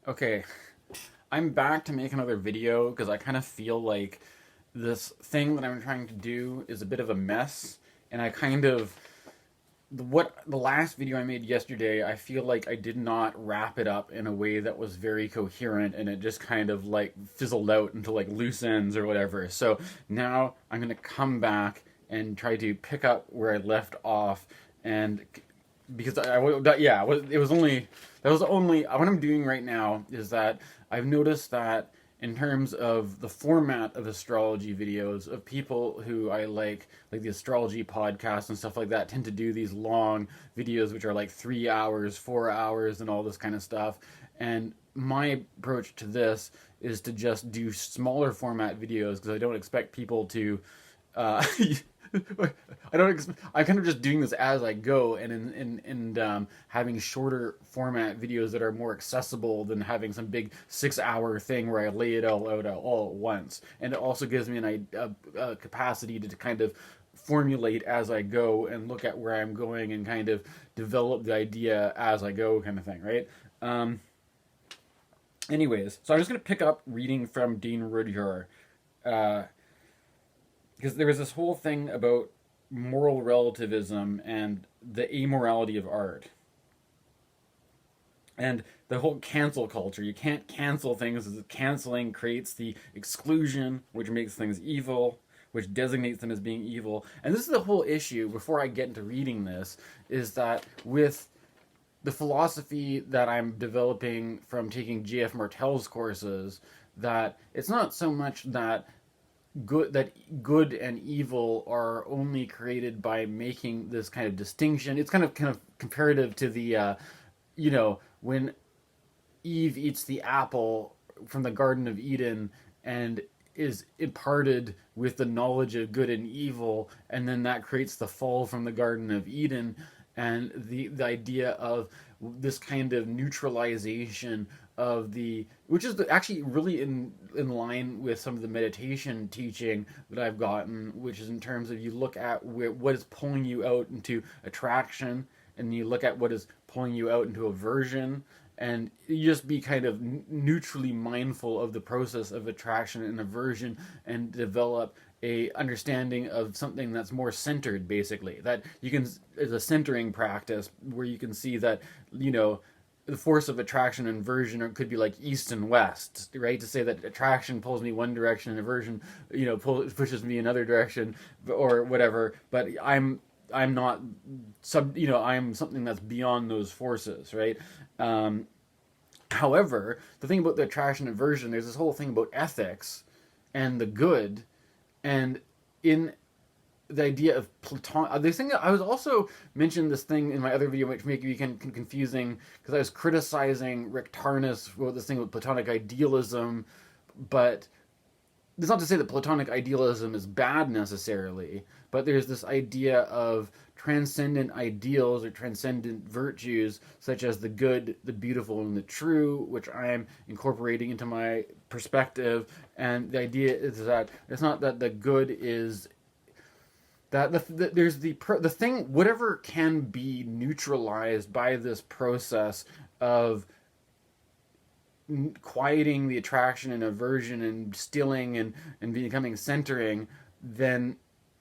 Okay, I'm back to make another video because I kind of feel like this thing that I'm trying to do is a bit of a mess, and I kind of the last video I made yesterday, I feel like I did not wrap it up in a way that was very coherent, and it just kind of like fizzled out into like loose ends or whatever. So now I'm gonna come back and try to pick up where I left off, and because yeah, it was only that was only what I'm doing right now is that I've noticed that in terms of the format of astrology videos of people who I like the astrology podcasts and stuff like that, tend to do these long videos which are like 3 hours, 4 hours, and all this kind of stuff. And my approach to this is to just do smaller format videos because I don't expect people to I don't. I'm kind of just doing this as I go, and having shorter format videos that are more accessible than having some big 6 hour thing where I lay it all out all at once. And it also gives me a capacity to kind of formulate as I go and look at where I'm going and kind of develop the idea as I go, kind of thing, right? Anyways, so I'm just gonna pick up reading from Dean Rudhyar. Uh, because there was this whole thing about moral relativism and the amorality of art and the whole cancel culture. You can't cancel things, as canceling creates the exclusion, which makes things evil, which designates them as being evil. And this is the whole issue, before I get into reading this, is that with the philosophy that I'm developing from taking J.F. Martel's courses, that it's not so much that good and evil are only created by making this kind of distinction. It's kind of comparative to the when Eve eats the apple from the Garden of Eden and is imparted with the knowledge of good and evil, and then that creates the fall from the Garden of Eden, and the idea of this kind of neutralization of the, which is actually really in line with some of the meditation teaching that I've gotten, which is in terms of you look at what is pulling you out into attraction, and you look at what is pulling you out into aversion, and you just be kind of neutrally mindful of the process of attraction and aversion, and develop a understanding of something that's more centered, basically, that you can, as a centering practice where you can see that the force of attraction and aversion could be like east and west, right? To say that attraction pulls me one direction and aversion pushes me another direction or whatever, but I'm not I'm something that's beyond those forces, right? However, the thing about the attraction and aversion, there's this whole thing about ethics and the good, and in the idea of Platon. This thing that I was also mentioned this thing in my other video, which may be confusing because I was criticizing Rick Tarnas for this thing with Platonic idealism, but it's not to say that Platonic idealism is bad necessarily, but there's this idea of transcendent ideals or transcendent virtues such as the good, the beautiful, and the true, which I am incorporating into my perspective. And the idea is that it's not that the good is that there's the thing, whatever can be neutralized by this process of quieting the attraction and aversion and stilling and becoming centering, then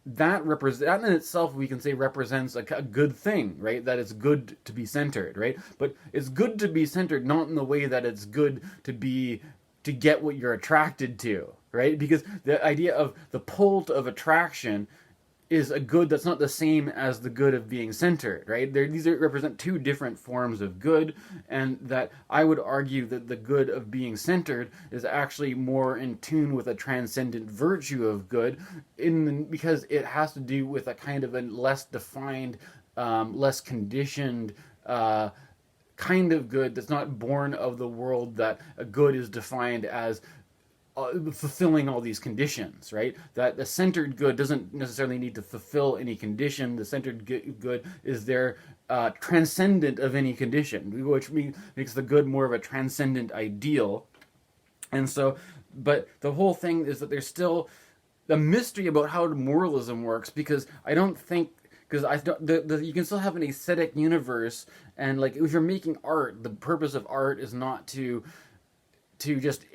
that in itself we can say represents a good thing, right? That it's good to be centered, right? But it's good to be centered not in the way that it's good to get what you're attracted to, right? Because the idea of the pull of attraction is a good that's not the same as the good of being centered, right? These represent two different forms of good, and that I would argue that the good of being centered is actually more in tune with a transcendent virtue of good, because it has to do with a kind of a less defined, less conditioned kind of good that's not born of the world that a good is defined as fulfilling all these conditions, right? That the centered good doesn't necessarily need to fulfill any condition. The centered good is there transcendent of any condition, which makes the good more of a transcendent ideal. And so, but the whole thing is that there's still a mystery about how moralism works, because I don't think, because you can still have an aesthetic universe, and like if you're making art, the purpose of art is not to to just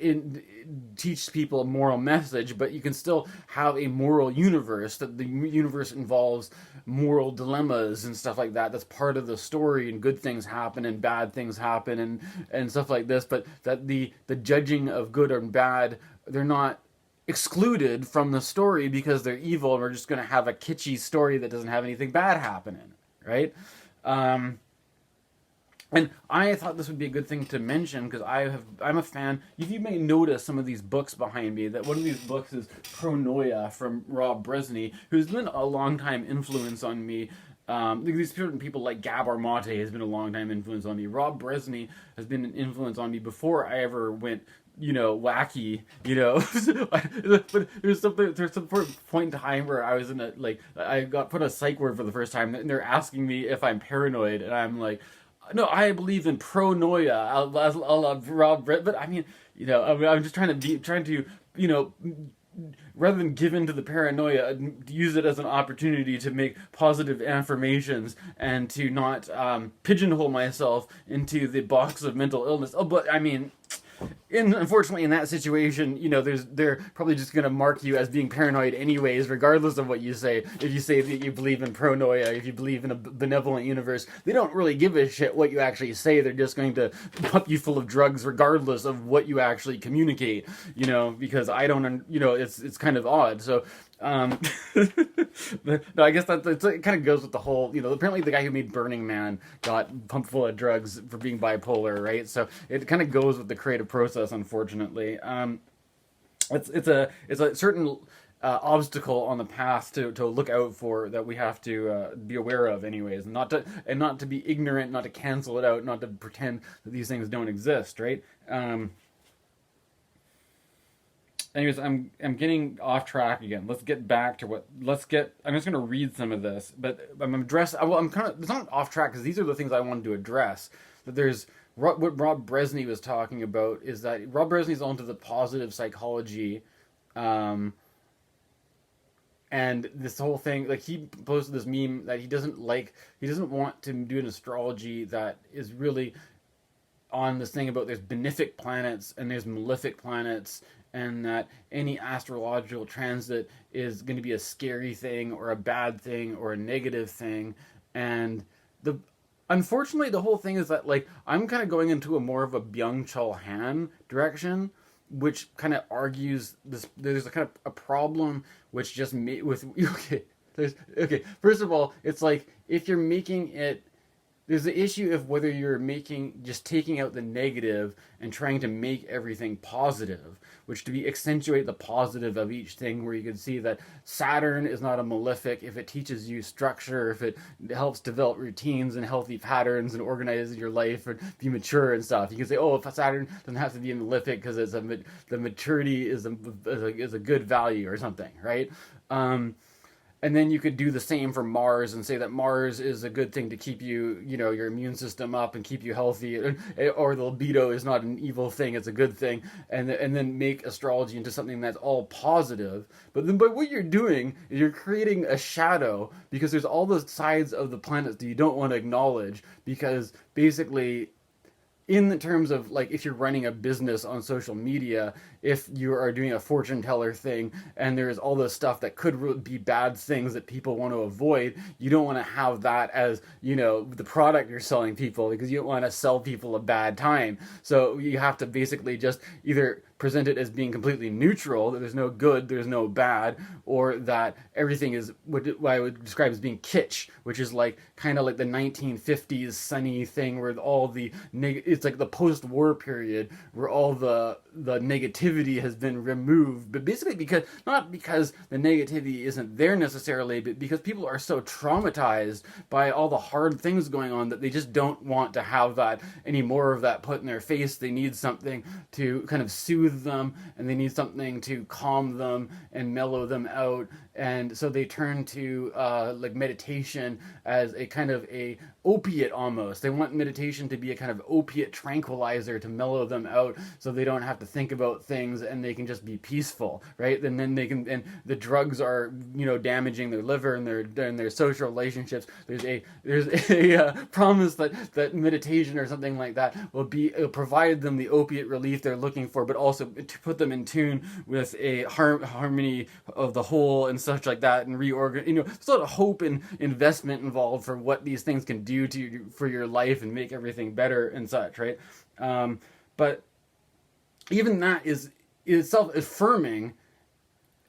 teach people a moral message, but you can still have a moral universe, that the universe involves moral dilemmas and stuff like that. That's part of the story, and good things happen and bad things happen and stuff like this, but that the judging of good and bad, they're not excluded from the story because they're evil, and we're just going to have a kitschy story that doesn't have anything bad happening, right? And I thought this would be a good thing to mention because I'm a fan. You may notice some of these books behind me. That one of these books is Pronoia from Rob Brezsny, who's been a long time influence on me. These certain people like Gabor Mate has been a long time influence on me. Rob Brezsny has been an influence on me before I ever went, wacky, but there's some point in time where I was I got put a psych ward for the first time, and they're asking me if I'm paranoid, and I'm like, no, I believe in pronoia. I'll Rob Brett, but I mean, I'm just trying to, rather than give in to the paranoia, use it as an opportunity to make positive affirmations and to not pigeonhole myself into the box of mental illness. Oh, but I mean, unfortunately, in that situation, they're probably just going to mark you as being paranoid anyways, regardless of what you say. If you say that you believe in pronoia, if you believe in a benevolent universe, they don't really give a shit what you actually say. They're just going to pump you full of drugs regardless of what you actually communicate, because I don't, it's kind of odd. So, no, I guess it kind of goes with the whole, apparently the guy who made Burning Man got pumped full of drugs for being bipolar, right? So it kind of goes with the creative process, unfortunately. It's a certain obstacle on the path to look out for, that we have to be aware of anyways, not to be ignorant, not to cancel it out, not to pretend that these things don't exist, right? Anyways, I'm getting off track again. Let's get back to I'm just going to read some of this, but it's not off track because these are the things I wanted to address. That there's what Rob Brezsny was talking about is that Rob Brezsny's onto the positive psychology, and this whole thing, like he posted this meme that he doesn't want to do an astrology that is really on this thing about there's benefic planets and there's malefic planets, and that any astrological transit is going to be a scary thing or a bad thing or a negative thing. And unfortunately, the whole thing is that, like, I'm kind of going into a more of a Byung Chul Han direction, which kind of argues this. There's a kind of a problem which just First of all, it's like if you're making it. There's the issue of whether you're just taking out the negative and trying to make everything positive, which to accentuate the positive of each thing, where you can see that Saturn is not a malefic if it teaches you structure, if it helps develop routines and healthy patterns and organizes your life and be mature and stuff. You can say, oh, if Saturn doesn't have to be a malefic because the maturity is a good value or something, right? And then you could do the same for Mars and say that Mars is a good thing to keep your immune system up and keep you healthy, or the libido is not an evil thing, it's a good thing, and then make astrology into something that's all positive. But what you're doing is you're creating a shadow, because there's all those sides of the planets that you don't want to acknowledge, because basically, in the terms of, like, if you're running a business on social media, if you are doing a fortune teller thing and there's all this stuff that could be bad things that people want to avoid, you don't want to have that as, the product you're selling people, because you don't want to sell people a bad time. So you have to basically just either present it as being completely neutral, that there's no good, there's no bad, or that everything is what I would describe as being kitsch, which is like kind of like the 1950s sunny thing where all it's like the post-war period where all the negativity has been removed, but basically not because the negativity isn't there necessarily, but because people are so traumatized by all the hard things going on that they just don't want to have that any more of that put in their face. They need something to kind of soothe them, and they need something to calm them and mellow them out and so they turn to like meditation as a kind of a opiate almost. They want meditation to be a kind of opiate tranquilizer to mellow them out, so they don't have to think about things and they can just be peaceful, right? And then they can, and the drugs are, you know, damaging their liver and their social relationships. There's a promise that meditation or something like that will provide them the opiate relief they're looking for, but also to put them in tune with a harmony of the whole and such like that, and reorganize. You know, there's a lot of hope and investment involved for what these things can do to you for your life and make everything better and such, right? But even that is itself affirming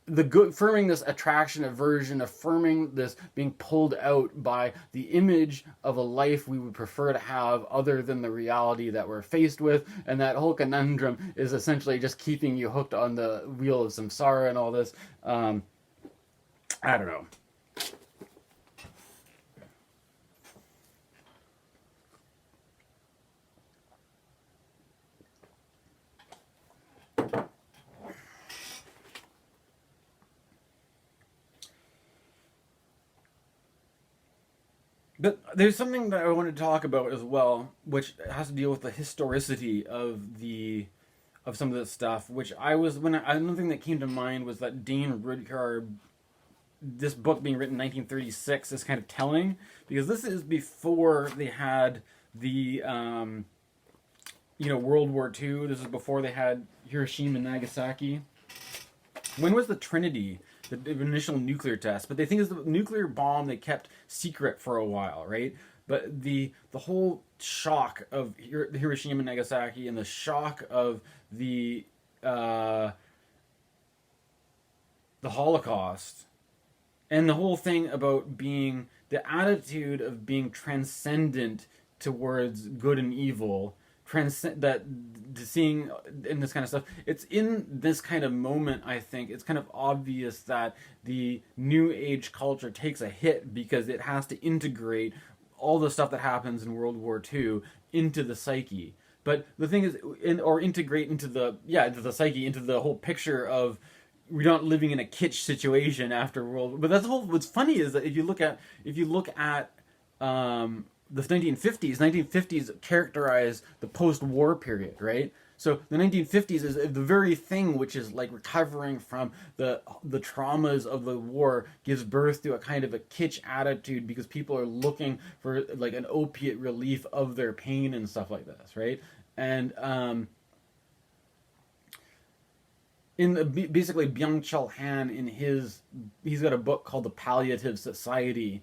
the good, affirming this attraction, aversion, affirming this being pulled out by the image of a life we would prefer to have other than the reality that we're faced with. And that whole conundrum is essentially just keeping you hooked on the wheel of samsara and all this. I don't know. But there's something that I wanted to talk about as well, which has to deal with the historicity of some of this stuff. Which another thing that came to mind was that Dane Rudhyar, this book being written in 1936, is kind of telling, because this is before they had the World War II. This is before they had Hiroshima and Nagasaki. When was the Trinity? The initial nuclear test, but they think it's the nuclear bomb they kept secret for a while, right? But the whole shock of Hiroshima and Nagasaki, and the shock of the Holocaust, and the whole thing about being the attitude of being transcendent towards good and evil, that seeing in this kind of stuff, it's in this kind of moment, I think it's kind of obvious that the new age culture takes a hit because it has to integrate all the stuff that happens in World War II into the psyche. But the thing is, integrate into the psyche, into the whole picture of we're not living in a kitsch situation after World. But that's the whole. What's funny is that if you look at the 1950s characterize the post-war period, right? So the 1950s is the very thing which is like recovering from the traumas of the war, gives birth to a kind of a kitsch attitude because people are looking for like an opiate relief of their pain and stuff like this, right? And basically Byung Han he's got a book called The Palliative Society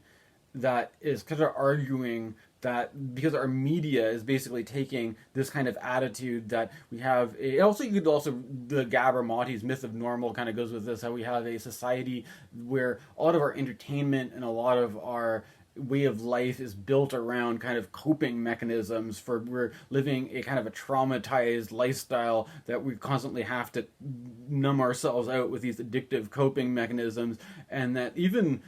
that is kind of arguing that because our media is basically taking this kind of attitude that we have the Gabor Mate's myth of normal kind of goes with this, how we have a society where a lot of our entertainment and a lot of our way of life is built around kind of coping mechanisms for we're living a kind of a traumatized lifestyle that we constantly have to numb ourselves out with these addictive coping mechanisms, and that even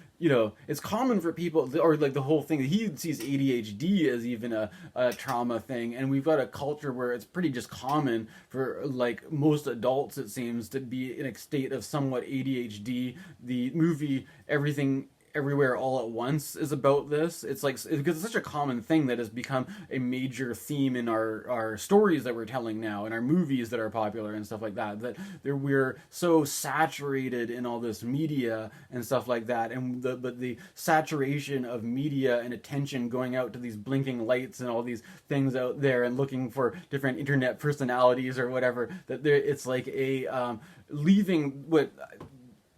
it's common for people, or like the whole thing, he sees ADHD as even a trauma thing, and we've got a culture where it's pretty just common for like most adults, it seems, to be in a state of somewhat ADHD. The movie Everything Everywhere All at Once is about this. It's like, because it's such a common thing that has become a major theme in our stories that we're telling now, in our movies that are popular and stuff like that, we're so saturated in all this media and stuff like that, and the saturation of media and attention going out to these blinking lights and all these things out there and looking for different internet personalities or whatever, it's like a leaving what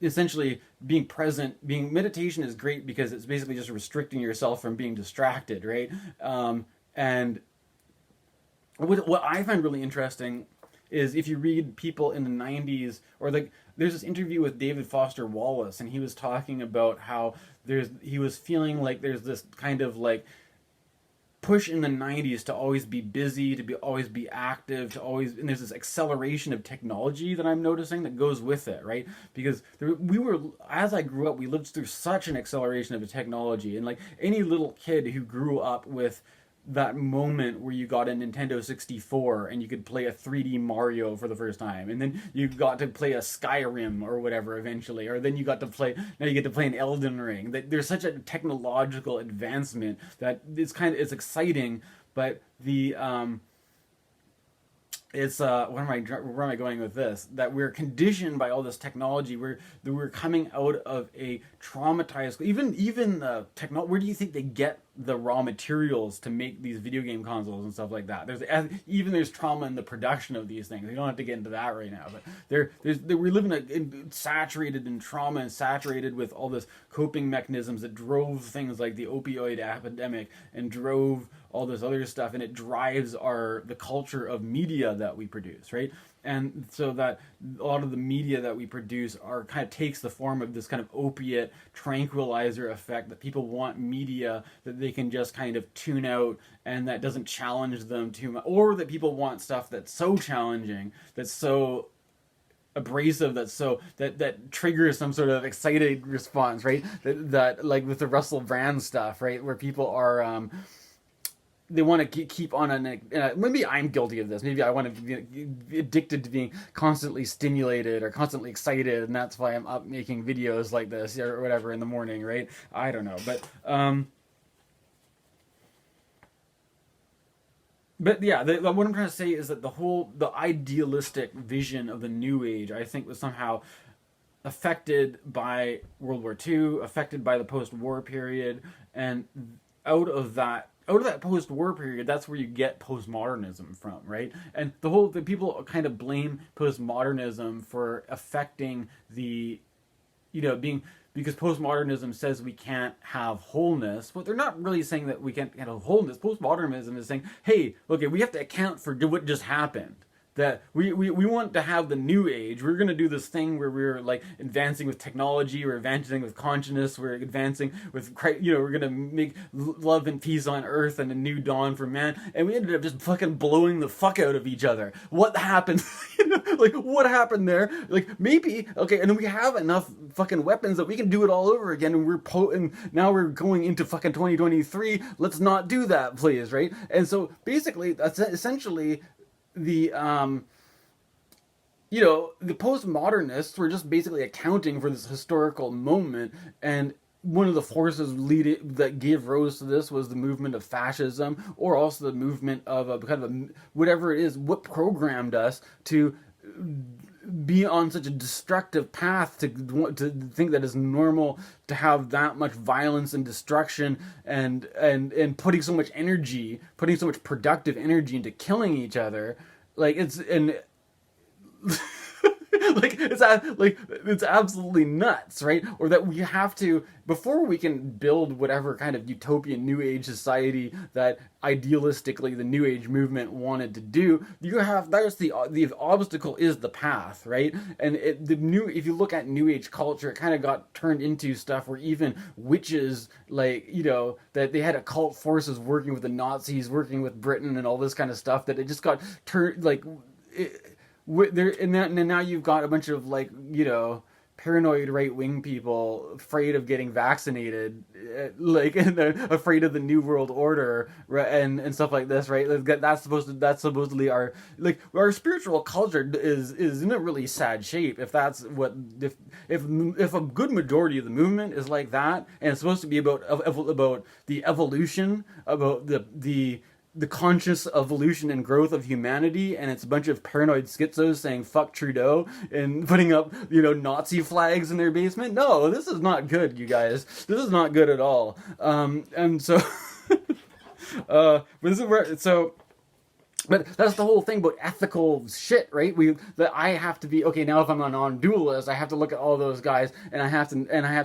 essentially being present. Meditation is great because it's basically just restricting yourself from being distracted, right? And what I find really interesting is if you read people in the 90s, or there's this interview with David Foster Wallace, and he was talking about how he was feeling like there's this kind of like push in the 90s to always be busy, always be active, and there's this acceleration of technology that I'm noticing that goes with it, right? Because as I grew up, we lived through such an acceleration of technology, and like any little kid who grew up with that moment where you got a Nintendo 64 and you could play a 3D Mario for the first time, and then you got to play a Skyrim or whatever eventually, or then you got to play, now you get to play an Elden Ring. That there's such a technological advancement that it's exciting, but the it's where am I going with this? That we're conditioned by all this technology. We're coming out of a traumatized, even where do you think they get the raw materials to make these video game consoles and stuff like that? There's trauma in the production of these things. We don't have to get into that right now, but we live saturated in trauma and saturated with all this coping mechanisms that drove things like the opioid epidemic and drove all this other stuff, and it drives the culture of media that we produce, right? And so that a lot of the media that we produce kind of takes the form of this kind of opiate tranquilizer effect, that people want media that they can just kind of tune out and that doesn't challenge them too much, or that people want stuff that's so challenging, that's so abrasive, that triggers some sort of excited response, right? That like with the Russel Brand stuff, right, where people are they want to keep on maybe I'm guilty of this. Maybe I want to be addicted to being constantly stimulated or constantly excited, and that's why I'm up making videos like this or whatever in the morning, right? I don't know, but yeah, what I'm trying to say is that the idealistic vision of the New Age, I think, was somehow affected by World War II, affected by the post-war period, and out of that post-war period, that's where you get postmodernism from, right? And the people kind of blame postmodernism for affecting because postmodernism says we can't have wholeness, but they're not really saying that we can't have wholeness. Postmodernism is saying, hey, okay, we have to account for what just happened. That we want to have the New Age. We're going to do this thing where we're like advancing with technology, we're advancing with consciousness, we're advancing with, we're going to make love and peace on earth and a new dawn for man. And we ended up just fucking blowing the fuck out of each other. What happened? Like, what happened there? Like, maybe, okay, and we have enough fucking weapons that we can do it all over again, and now we're going into fucking 2023. Let's not do that, please, right? And so basically, that's essentially the postmodernists were just basically accounting for this historical moment, and one of the forces that gave rise to this was the movement of fascism, or also the movement of whatever it is, what programmed us to be on such a destructive path, to think that it's normal to have that much violence and destruction, and putting so much productive energy into killing each other. Like it's absolutely nuts, right? Or that we have to, before we can build whatever kind of utopian New Age society that idealistically the New Age movement wanted to do, the obstacle is the path, right? And if you look at New Age culture, it kind of got turned into stuff where even witches, that they had occult forces working with the Nazis, working with Britain, and all this kind of stuff, that it just got turned and now you've got a bunch of paranoid right-wing people afraid of getting vaccinated, and they're afraid of the New World Order, right, and stuff like this, right? That's supposedly our spiritual culture is in a really sad shape. If a good majority of the movement is like that, and it's supposed to be about the evolution, about the conscious evolution and growth of humanity, and it's a bunch of paranoid schizos saying fuck Trudeau and putting up Nazi flags in their basement. No, this is not good, you guys. This is not good at all. And so but that's the whole thing about ethical shit, right? I have to be, okay, now if I'm a non-dualist, I have to look at all those guys, and I have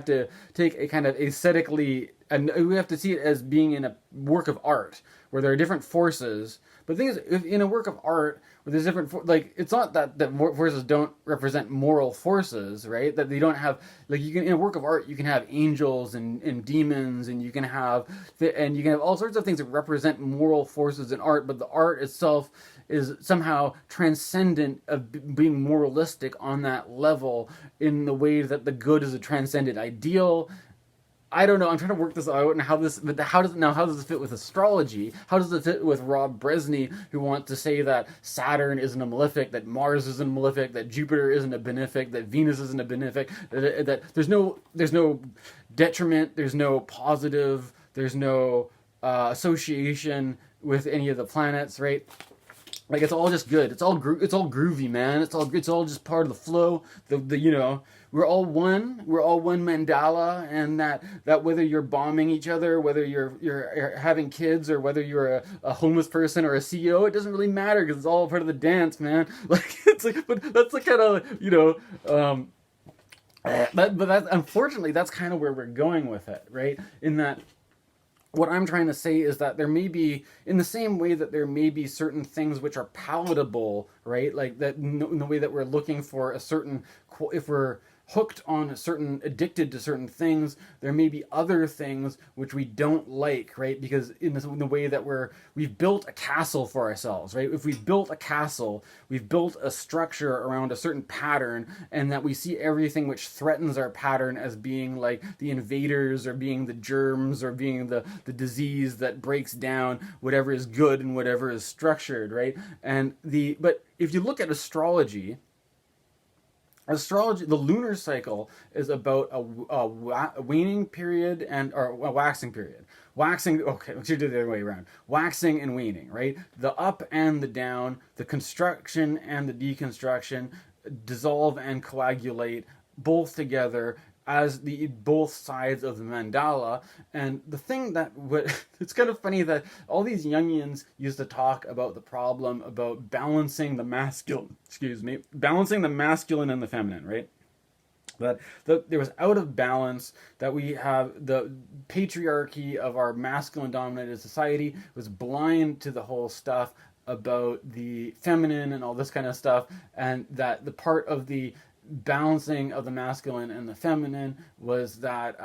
to take a kind of aesthetically, and we have to see it as being in a work of art where there are different forces. But the thing is, if in a work of art where there's different it's not that forces don't represent moral forces, right? That they don't have, in a work of art you can have angels and demons, and you can have all sorts of things that represent moral forces in art, but the art itself is somehow transcendent of being moralistic on that level, in the way that the good is a transcendent ideal, I don't know. I'm trying to work this out, and how does it fit with astrology? How does it fit with Rob Brezsny, who wants to say that Saturn isn't a malefic, that Mars isn't a malefic, that Jupiter isn't a benefic, that Venus isn't a benefic, that there's no detriment, there's no positive, there's no association with any of the planets, right? Like, it's all just good. It's all groovy, man. It's all just part of the flow. We're all one. We're all one mandala, and that whether you're bombing each other, whether you're having kids, or whether you're a homeless person or a CEO, it doesn't really matter, because it's all part of the dance, man. Like, it's like, but that's like kind of but that, unfortunately, that's kind of where we're going with it, right? In that, what I'm trying to say is that there may be, in the same way that there may be certain things which are palatable, right? Like that, in the way that we're looking for a certain, if we're hooked on addicted to certain things, there may be other things which we don't like, right? Because in the way that we've built a castle for ourselves, right? If we've built a castle, we've built a structure around a certain pattern, and that we see everything which threatens our pattern as being like the invaders, or being the germs, or being the disease that breaks down whatever is good and whatever is structured, right? But if you look at astrology, the lunar cycle is about a waning period or a waxing period. Okay, we should do it the other way around. Waxing and waning, right? The up and the down, the construction and the deconstruction dissolve and coagulate both together as both sides of the mandala. And the thing it's kind of funny that all these Jungians used to talk about the problem about balancing the masculine and the feminine, right? That there was out of balance, that we have the patriarchy of our masculine dominated society was blind to the whole stuff about the feminine and all this kind of stuff, and that the part of the balancing of the masculine and the feminine was that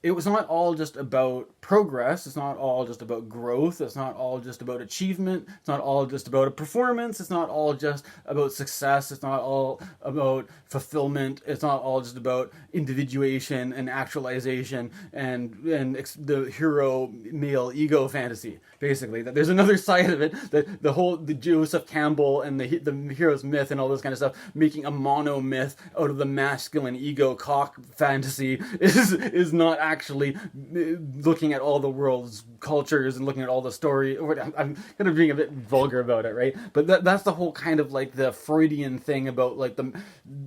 it was not all just about progress. It's not all just about growth. It's not all just about achievement. It's not all just about a performance. It's not all just about success. It's not all about fulfillment. It's not all just about individuation and actualization and the hero male ego fantasy. Basically, that there's another side of it, that the Joseph Campbell and the hero's myth and all this kind of stuff, making a mono myth out of the masculine ego cock fantasy is not actually looking at all the world's cultures and looking at all the story. I'm kind of being a bit vulgar about it, right? But that's the whole kind of like the Freudian thing about like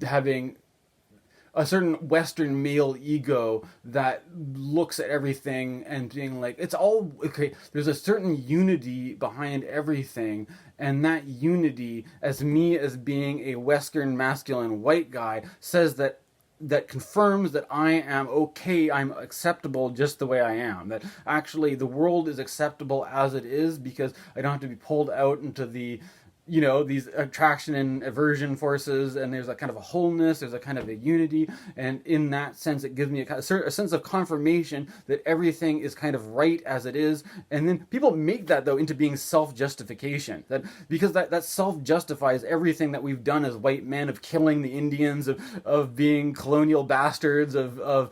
having a certain Western male ego that looks at everything and being like, it's all okay. There's a certain unity behind everything, and that unity, as being a Western masculine white guy, says that confirms that I am okay, I'm acceptable just the way I am. That actually the world is acceptable as it is, because I don't have to be pulled out into these attraction and aversion forces, and there's a kind of a wholeness, there's a kind of a unity, and in that sense it gives me a sense of confirmation that everything is kind of right as it is. And then people make that, though, into being self-justification, because that self-justifies everything that we've done as white men, of killing the Indians, of being colonial bastards, of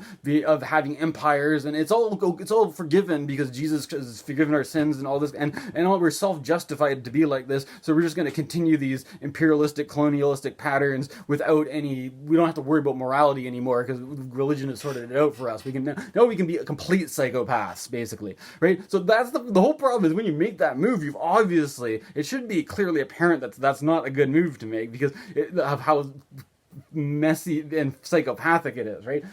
having empires, and it's all forgiven because Jesus has forgiven our sins and all this, and all, we're self-justified to be like this, so we're just going to continue these imperialistic, colonialistic patterns without any. We don't have to worry about morality anymore, because religion has sorted it out for us. We can be a complete psychopaths, basically, right? So that's the whole problem, is when you make that move, it should be clearly apparent that that's not a good move to make, because of how messy and psychopathic it is, right?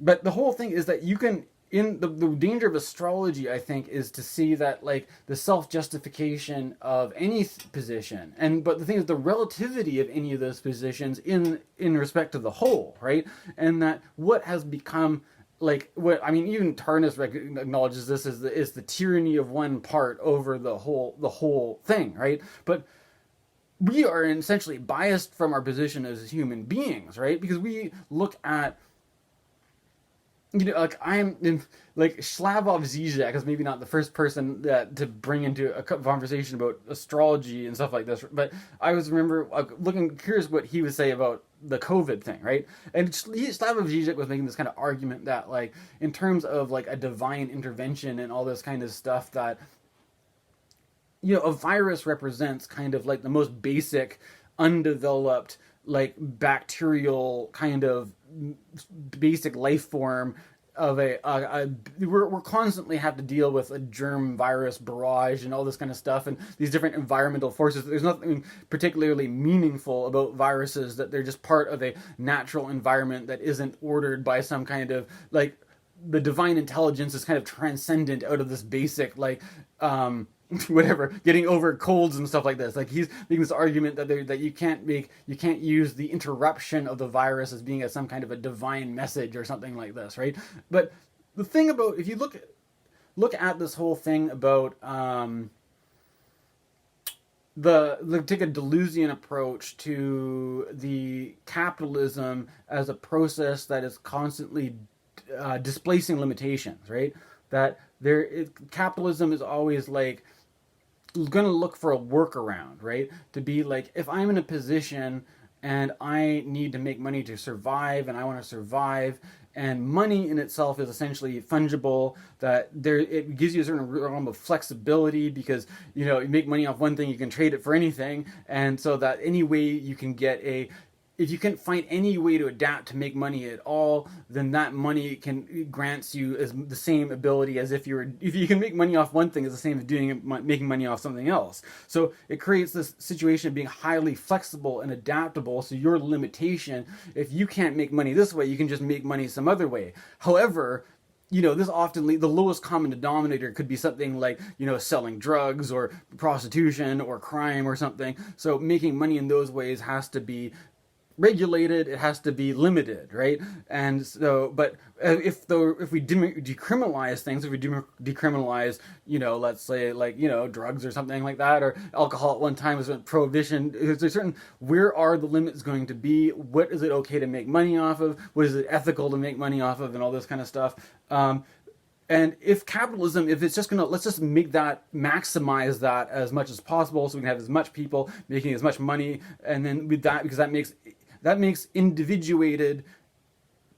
But the whole thing is that you can. The danger of astrology, I think, is to see that, like, the self-justification of any position, but the thing is the relativity of any of those positions in respect to the whole, right? And that what has become, like, even Tarnas acknowledges this is the tyranny of one part over the whole thing, right? But we are essentially biased from our position as human beings, right? Because we look at like I'm in, like Slavoj Zizek is maybe not the first person that to bring into a conversation about astrology and stuff like this, but I was remember looking curious what he would say about the COVID thing, right? And Slavoj Zizek was making this kind of argument that, like, in terms of like a divine intervention and all this kind of stuff, that a virus represents kind of like the most basic, undeveloped, like bacterial kind of basic life form of we're constantly have to deal with a germ virus barrage and all this kind of stuff and these different environmental forces. There's nothing particularly meaningful about viruses, that they're just part of a natural environment that isn't ordered by some kind of like, the divine intelligence is kind of transcendent out of this basic like whatever, getting over colds and stuff like this. Like, he's making this argument that you can't use the interruption of the virus as being some kind of a divine message or something like this, right? But the thing about, if you look at this whole thing about take a Deleuzian approach to the capitalism as a process that is constantly displacing limitations, right? That capitalism is always like going to look for a workaround, right? To be like, if I'm in a position and I need to make money to survive, and I want to survive, and money in itself is essentially fungible, that it gives you a certain realm of flexibility, because you make money off one thing, you can trade it for anything, and so that any way you can get if you can find any way to adapt to make money at all, then that money grants you as the same ability as if you can make money off one thing, is the same as making money off something else. So it creates this situation of being highly flexible and adaptable. So your limitation, if you can't make money this way, you can just make money some other way. However, this often the lowest common denominator could be something like, selling drugs or prostitution or crime or something. So making money in those ways has to be regulated, it has to be limited, right? And so, but if we decriminalize things, if we decriminalize, let's say like, drugs or something like that, or alcohol at one time was prohibition, there's a certain, where are the limits going to be? What is it okay to make money off of? What is it ethical to make money off of, and all this kind of stuff. And if capitalism, if it's just let's just maximize that as much as possible, so we can have as much people making as much money, and then with that, because that makes individuated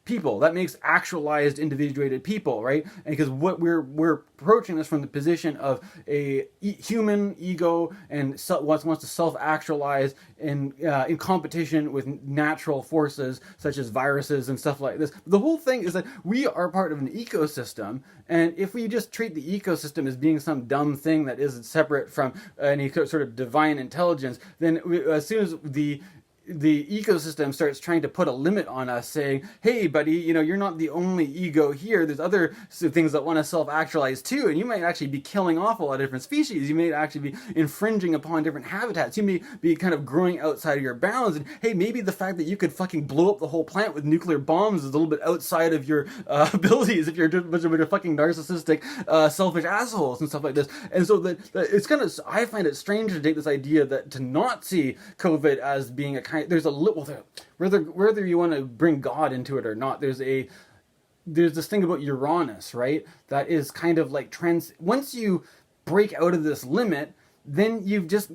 people, that makes actualized individuated people, right? And because what we're approaching this from the position of a human ego and wants to self-actualize in competition with natural forces such as viruses and stuff like this. The whole thing is that we are part of an ecosystem, and if we just treat the ecosystem as being some dumb thing that isn't separate from any sort of divine intelligence, then as soon as the ecosystem starts trying to put a limit on us, saying, hey buddy, you're not the only ego here, there's other things that want to self-actualize too, and you might actually be killing off a lot of different species, you may actually be infringing upon different habitats, you may be kind of growing outside of your bounds, and hey, maybe the fact that you could fucking blow up the whole planet with nuclear bombs is a little bit outside of your abilities, if you're just a bunch of fucking narcissistic selfish assholes and stuff like this. And so that it's kind of, I find it strange to take this idea that to not see COVID as being a kind, there's a little, whether you want to bring God into it or not, there's this thing about Uranus, right? That is kind of like once you break out of this limit, then you've just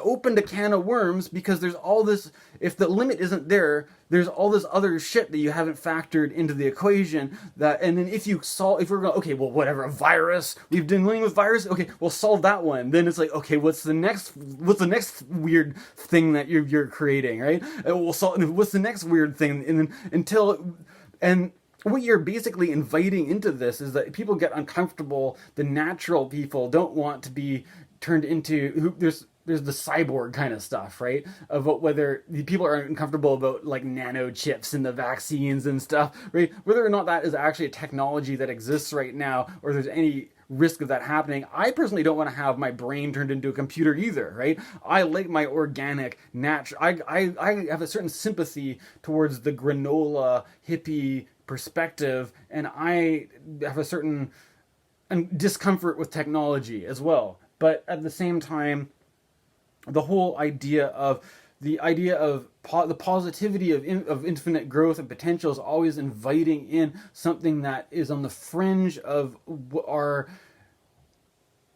opened a can of worms, because there's all this, if the limit isn't there, there's all this other shit that you haven't factored into the equation, and then if we're going, okay, well, whatever, a virus, we've been dealing with virus, okay, we'll solve that one, then it's like, okay, what's the next weird thing that you're creating, right? And we'll solve, what's the next weird thing, and then what you're basically inviting into this is that people get uncomfortable. The natural people don't want to be turned into, there's the cyborg kind of stuff, right? About whether people are uncomfortable about like nanochips and the vaccines and stuff, right? Whether or not that is actually a technology that exists right now, or there's any risk of that happening. I personally don't want to have my brain turned into a computer either, right? I like my organic, natural, I have a certain sympathy towards the granola hippie perspective, and I have a certain discomfort with technology as well. But at the same time, the whole idea of the idea of the positivity of infinite growth and potential is always inviting in something that is on the fringe of our.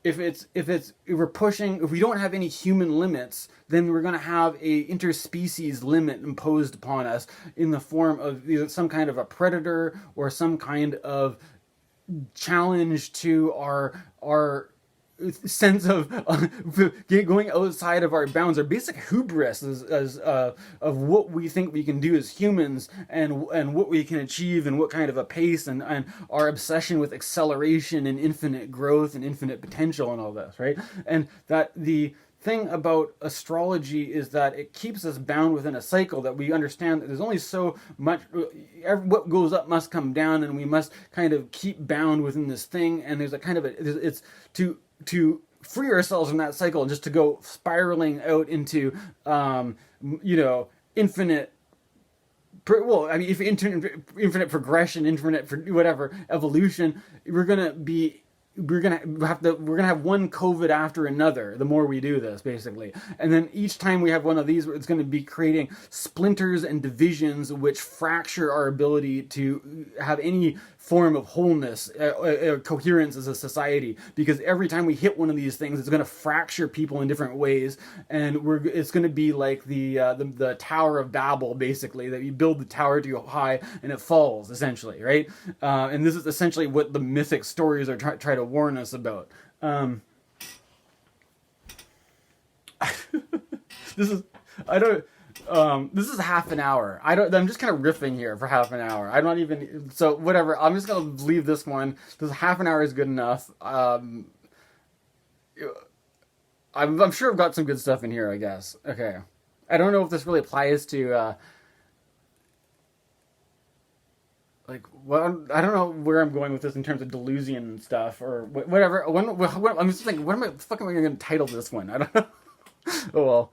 If we don't have any human limits, then we're going to have a interspecies limit imposed upon us in the form of either some kind of a predator or some kind of challenge to our sense of going outside of our bounds, our basic hubris of what we think we can do as humans, and what we can achieve, and what kind of a pace, and our obsession with acceleration and infinite growth and infinite potential and all this, right? And that the thing about astrology is that it keeps us bound within a cycle, that we understand that there's only so much, what goes up must come down, and we must kind of keep bound within this thing, and there's a kind of it's to free ourselves from that cycle and just to go spiraling out into infinite, well, I mean, if infinite progression, infinite whatever evolution, we're gonna have one COVID after another the more we do this, basically. And then each time we have one of these, it's going to be creating splinters and divisions which fracture our ability to have any form of wholeness, coherence as a society, because every time we hit one of these things, it's going to fracture people in different ways, and it's going to be like the Tower of Babel, basically, that you build the tower too high and it falls, essentially, right? And this is essentially what the mythic stories are try to warn us about. This is half an hour. I'm just kind of riffing here for half an hour. So whatever. I'm just gonna leave this one. This half an hour is good enough. I'm sure I've got some good stuff in here, I guess. Okay. I don't know if this really applies to I don't know where I'm going with this in terms of delusion stuff or whatever. I'm just thinking, what am I fucking going to title this one? I don't know. Oh well.